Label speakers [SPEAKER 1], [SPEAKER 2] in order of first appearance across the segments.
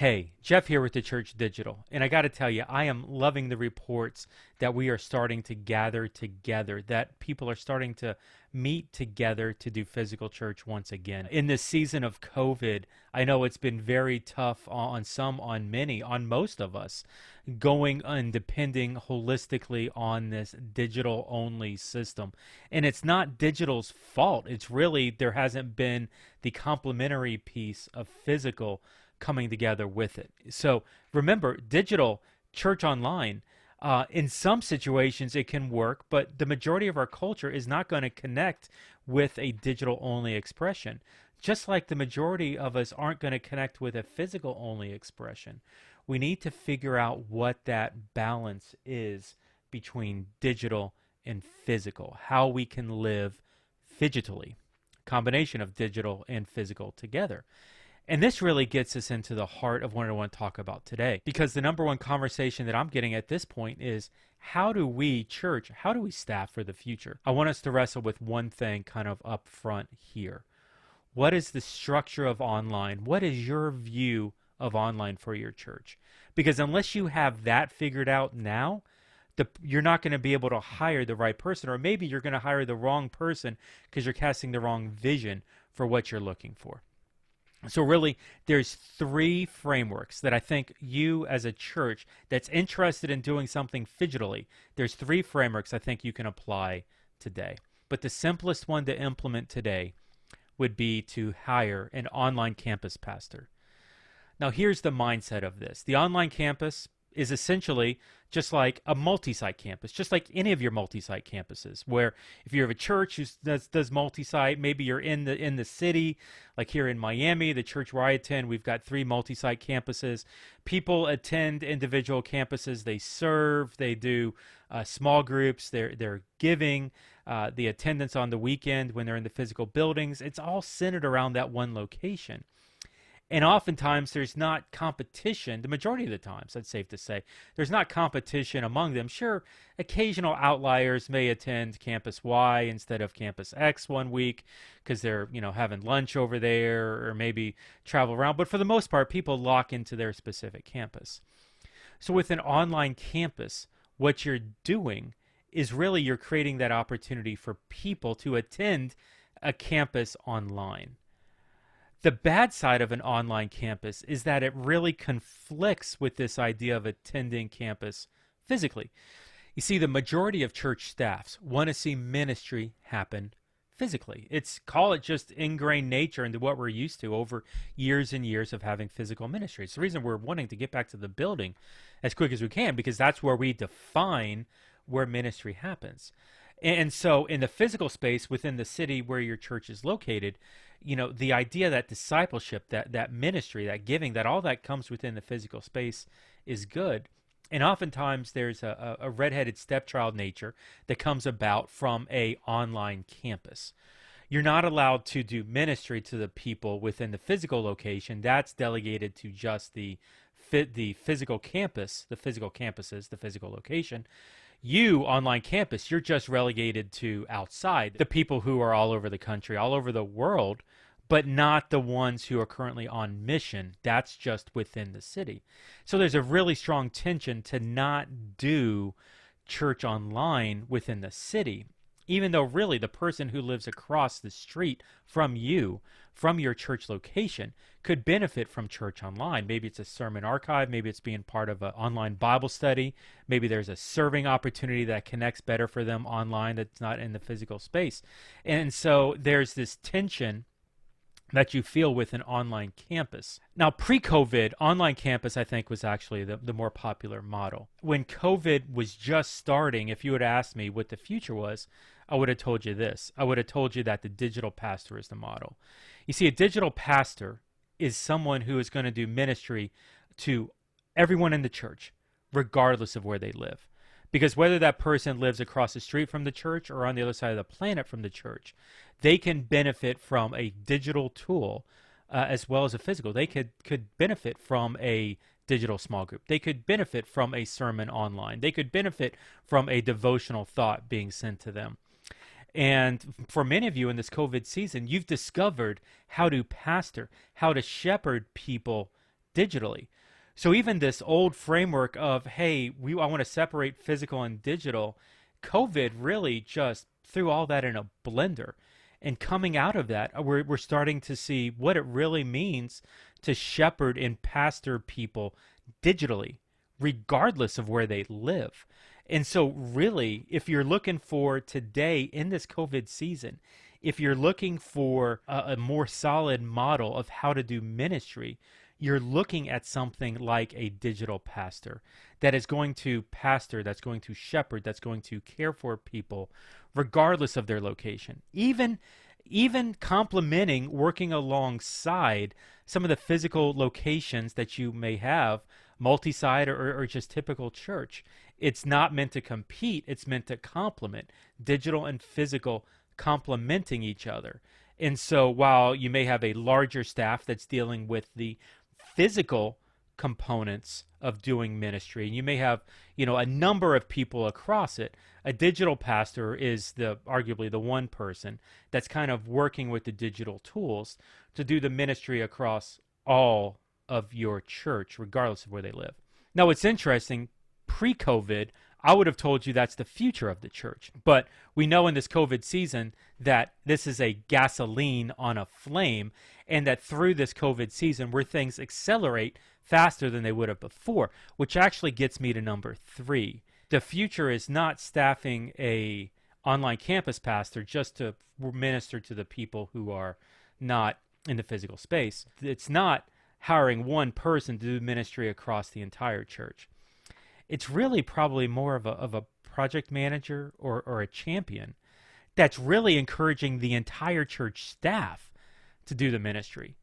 [SPEAKER 1] Hey, Jeff here with The Church Digital, and I got to tell you, I am loving the reports that we are starting to gather together, that people are starting to meet together to do physical church once again. In this season of COVID, I know it's been very tough on some, on many, on most of us, going and depending holistically on this digital only system. And it's not digital's fault. It's really there hasn't been the complementary piece of physical coming together with it. So remember, digital church online, in some situations it can work, but the majority of our culture is not going to connect with a digital only expression. Just like the majority of us aren't going to connect with a physical only expression. We need to figure out what that balance is between digital and physical, how we can live phygitally, combination of digital and physical together. And this really gets us into the heart of what I want to talk about today. Because the number one conversation that I'm getting at this point is, how do we, church, how do we staff for the future? I want us to wrestle with one thing kind of up front here. What is the structure of online? What is your view of online for your church? Because unless you have that figured out now, you're not going to be able to hire the right person, or maybe you're going to hire the wrong person because you're casting the wrong vision for what you're looking for. So really, there's three frameworks that I think you as a church that's interested in doing something phygitally, there's three frameworks I think you can apply today. But the simplest one to implement today would be to hire an online campus pastor. Now here's the mindset of this. The online campus is essentially just like a multi-site campus, just like any of your multi-site campuses, where if you have a church who does multi-site, maybe you're in the city, like here in Miami, the church where I attend, we've got 3 multi-site campuses. People attend individual campuses, they serve, they do small groups, they're giving, the attendance on the weekend when they're in the physical buildings, it's all centered around that one location. And oftentimes there's not competition, the majority of the times, that's safe to say, there's not competition among them. Sure, occasional outliers may attend Campus Y instead of Campus X one week because they're, having lunch over there or maybe travel around. But for the most part, people lock into their specific campus. So with an online campus, what you're doing is really you're creating that opportunity for people to attend a campus online. The bad side of an online campus is that it really conflicts with this idea of attending campus physically. You see, the majority of church staffs want to see ministry happen physically. Call it just ingrained nature into what we're used to over years and years of having physical ministry. It's the reason we're wanting to get back to the building as quick as we can, because that's where we define where ministry happens. And so in the physical space within the city where your church is located, the idea that discipleship, that ministry, that giving, that all that comes within the physical space is good. And oftentimes there's a redheaded stepchild nature that comes about from a online campus. You're not allowed to do ministry to the people within the physical location. That's delegated to just the physical campus, the physical campuses, the physical location. You, online campus, you're just relegated to outside, the people who are all over the country, all over the world, but not the ones who are currently on mission. That's just within the city. So there's a really strong tension to not do church online within the city, even though really the person who lives across the street from you, from your church location, could benefit from church online. Maybe it's a sermon archive, maybe it's being part of an online Bible study, maybe there's a serving opportunity that connects better for them online that's not in the physical space. And so there's this tension that you feel with an online campus. Now, pre-COVID, online campus, I think, was actually the more popular model. When COVID was just starting, if you had asked me what the future was, I would have told you this. I would have told you that the digital pastor is the model. You see, a digital pastor is someone who is going to do ministry to everyone in the church, regardless of where they live. Because whether that person lives across the street from the church or on the other side of the planet from the church, they can benefit from a digital tool as well as a physical. They could benefit from a digital small group. They could benefit from a sermon online. They could benefit from a devotional thought being sent to them. And for many of you in this COVID season, you've discovered how to pastor, how to shepherd people digitally. So even this old framework of, hey, I want to separate physical and digital, COVID really just threw all that in a blender. And coming out of that, we're starting to see what it really means to shepherd and pastor people digitally, regardless of where they live. And so, really, if you're looking for today in this COVID season, if you're looking for a more solid model of how to do ministry, you're looking at something like a digital pastor that is going to pastor, that's going to shepherd, that's going to care for people regardless of their location. Even complementing, working alongside some of the physical locations that you may have, multi-site or just typical church. It's not meant to compete, it's meant to complement, digital and physical complementing each other. And so while you may have a larger staff that's dealing with the physical components of doing ministry, and you may have, a number of people across it, a digital pastor is arguably the one person that's kind of working with the digital tools to do the ministry across all of your church, regardless of where they live. Now, what's interesting, pre-COVID, I would have told you that's the future of the church. But we know in this COVID season that this is a gasoline on a flame, and that through this COVID season where things accelerate faster than they would have before, which actually gets me to number 3. The future is not staffing a online campus pastor just to minister to the people who are not in the physical space. It's not hiring one person to do ministry across the entire church. It's really probably more of a project manager or a champion that's really encouraging the entire church staff to do the ministry.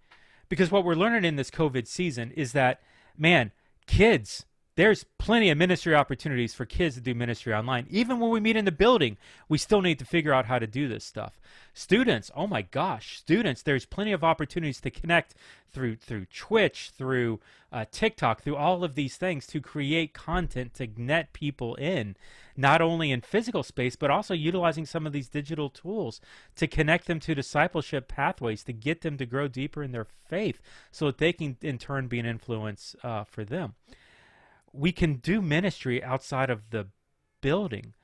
[SPEAKER 1] Because what we're learning in this COVID season is that, man, kids, there's plenty of ministry opportunities for kids to do ministry online. Even when we meet in the building, we still need to figure out how to do this stuff. Students, oh my gosh, students, there's plenty of opportunities to connect through Twitch, through TikTok, through all of these things to create content to net people in, not only in physical space, but also utilizing some of these digital tools to connect them to discipleship pathways, to get them to grow deeper in their faith so that they can in turn be an influence for them. We can do ministry outside of the building,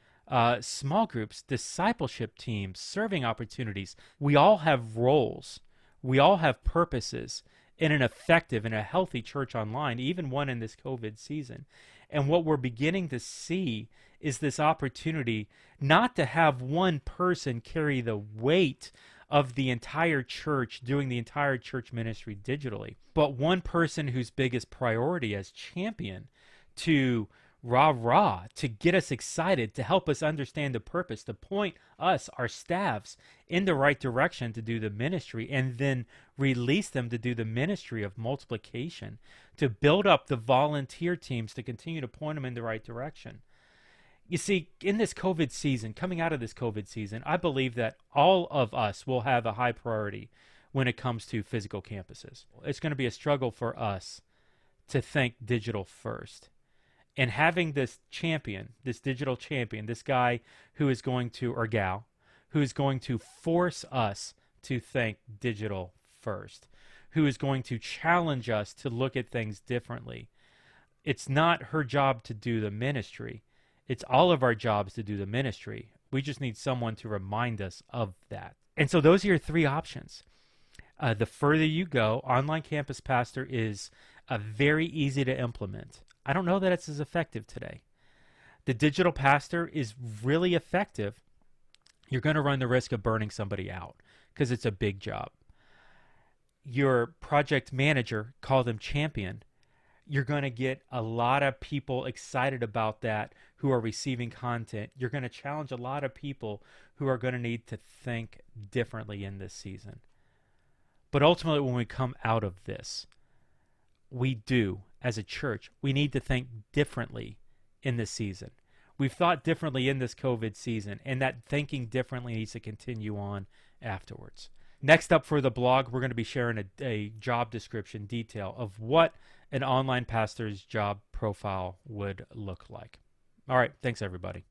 [SPEAKER 1] small groups, discipleship teams, serving opportunities. We all have roles. We all have purposes in an effective and a healthy church online, even one in this COVID season. And what we're beginning to see is this opportunity not to have one person carry the weight of the entire church doing the entire church ministry digitally, but one person whose biggest priority as champion to to get us excited, to help us understand the purpose, to point us, our staffs, in the right direction to do the ministry, and then release them to do the ministry of multiplication, to build up the volunteer teams to continue to point them in the right direction. You see, in this COVID season, coming out of this COVID season, I believe that all of us will have a high priority when it comes to physical campuses. It's going to be a struggle for us to think digital first. And having this champion, this digital champion, this guy who is going to, or gal, who is going to force us to think digital first, who is going to challenge us to look at things differently. It's not her job to do the ministry. It's all of our jobs to do the ministry. We just need someone to remind us of that. And so those are your 3 options. The further you go, online campus pastor is very easy to implement. I don't know that it's as effective today. The digital pastor is really effective. You're going to run the risk of burning somebody out because it's a big job. Your project manager, call them champion, you're going to get a lot of people excited about that who are receiving content. You're going to challenge a lot of people who are going to need to think differently in this season. But ultimately, when we come out of this, we do, as a church, we need to think differently in this season. We've thought differently in this COVID season, and that thinking differently needs to continue on afterwards. Next up for the blog, we're going to be sharing a job description detail of what an online pastor's job profile would look like. All right, thanks everybody.